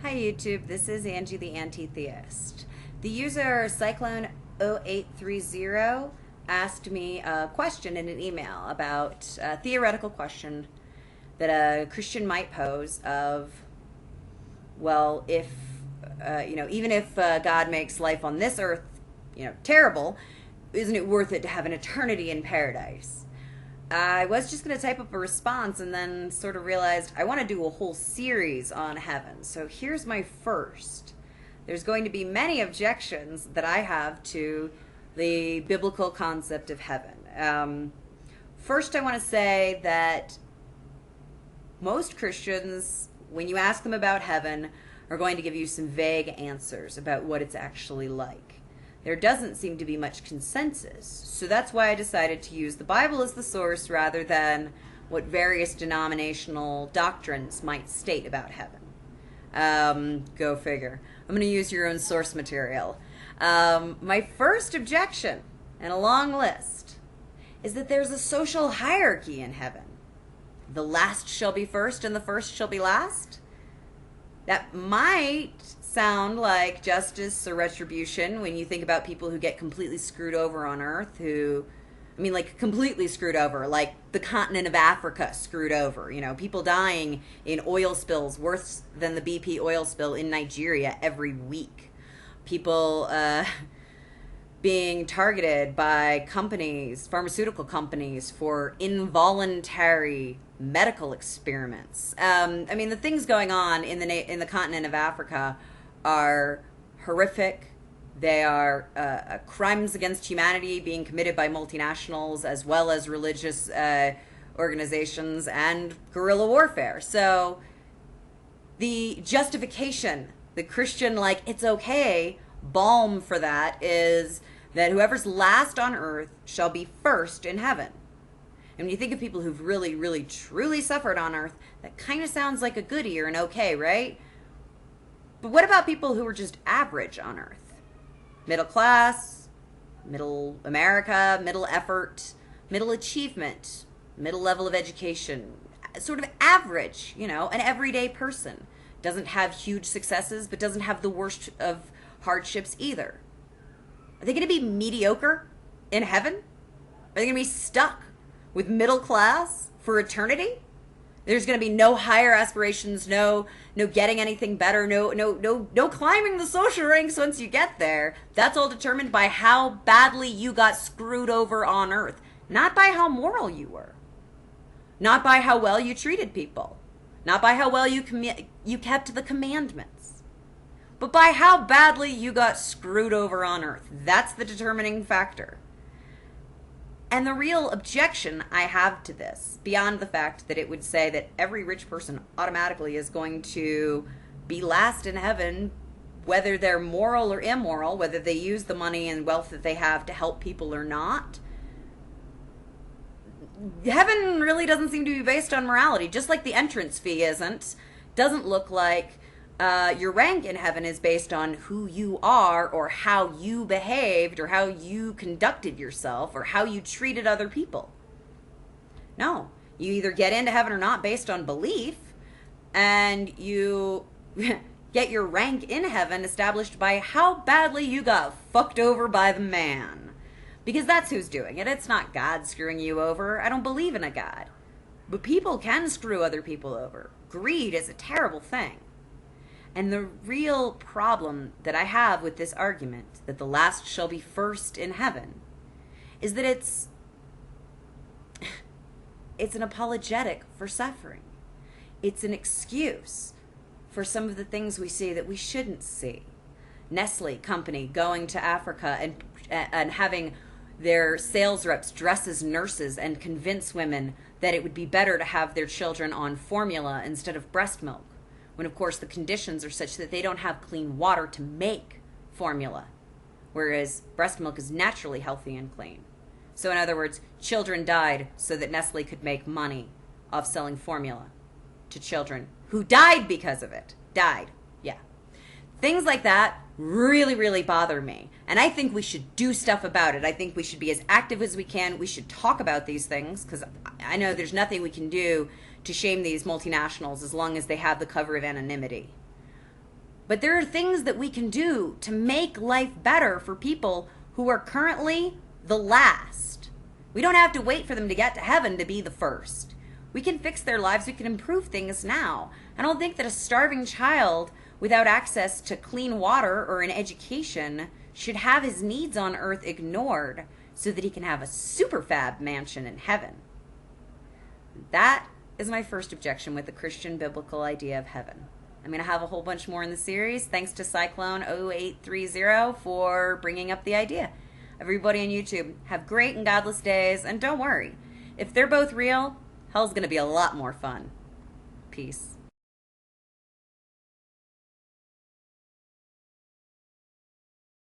Hi YouTube, this is Angie the Anti-Theist. The user Cyclone0830 asked me a question in an email about a theoretical question that a Christian might pose of, well, if, even if God makes life on this earth, terrible, isn't it worth it to have an eternity in paradise? I was just going to type up a response and then sort of realized I want to do a whole series on heaven. So here's my first. There's going to be many objections that I have to the biblical concept of heaven. First, I want to say that most Christians, when you ask them about heaven, are going to give you some vague answers about what it's actually like. There doesn't seem to be much consensus. So that's why I decided to use the Bible as the source rather than what various denominational doctrines might state about heaven. Go figure. I'm going to use your own source material. My first objection, and a long list, is that there's a social hierarchy in heaven. The last shall be first and the first shall be last. That might sound like justice or retribution when you think about people who get completely screwed over on earth, completely screwed over, like the continent of Africa screwed over, people dying in oil spills worse than the BP oil spill in Nigeria every week. People being targeted by companies, pharmaceutical companies, for involuntary medical experiments. The things going on in the continent of Africa are horrific. They are crimes against humanity being committed by multinationals as well as religious organizations and guerrilla warfare. So the justification, the Christian, it's okay, balm for that is that whoever's last on earth shall be first in heaven. And when you think of people who've really, really, truly suffered on earth, that kind of sounds like a goodie or an okay, right? But what about people who are just average on earth? Middle class, middle America, middle effort, middle achievement, middle level of education, sort of average, an everyday person. Doesn't have huge successes, but doesn't have the worst of hardships either. Are they going to be mediocre in heaven? Are they going to be stuck with middle class for eternity? There's going to be no higher aspirations, no getting anything better, no climbing the social ranks once you get there. That's all determined by how badly you got screwed over on earth, not by how moral you were, not by how well you treated people, not by how well you kept the commandments, but by how badly you got screwed over on earth. That's the determining factor. And the real objection I have to this, beyond the fact that it would say that every rich person automatically is going to be last in heaven, whether they're moral or immoral, whether they use the money and wealth that they have to help people or not. Heaven really doesn't seem to be based on morality, just like the entrance fee doesn't look like your rank in heaven is based on who you are or how you behaved or how you conducted yourself or how you treated other people. No, you either get into heaven or not based on belief, and you get your rank in heaven established by how badly you got fucked over by the man. Because that's who's doing it. It's not God screwing you over. I don't believe in a God. But people can screw other people over. Greed is a terrible thing. And the real problem that I have with this argument, that the last shall be first in heaven, is that it's an apologetic for suffering. It's an excuse for some of the things we see that we shouldn't see. Nestle company going to Africa and having their sales reps dress as nurses and convince women that it would be better to have their children on formula instead of breast milk, when of course the conditions are such that they don't have clean water to make formula, whereas breast milk is naturally healthy and clean. So in other words, children died so that Nestle could make money off selling formula to children who died because of it. Died, yeah. Things like that really, really bother me. And I think we should do stuff about it. I think we should be as active as we can. We should talk about these things, because I know there's nothing we can do to shame these multinationals as long as they have the cover of anonymity. But there are things that we can do to make life better for people who are currently the last. We don't have to wait for them to get to heaven to be the first. We can fix their lives. We can improve things now. I don't think that a starving child without access to clean water or an education should have his needs on earth ignored so that he can have a super fab mansion in heaven. That is my first objection with the Christian biblical idea of heaven. I'm going to have a whole bunch more in the series. Thanks to Cyclone0830 for bringing up the idea. Everybody on YouTube, have great and godless days, and don't worry. If they're both real, hell's going to be a lot more fun. Peace.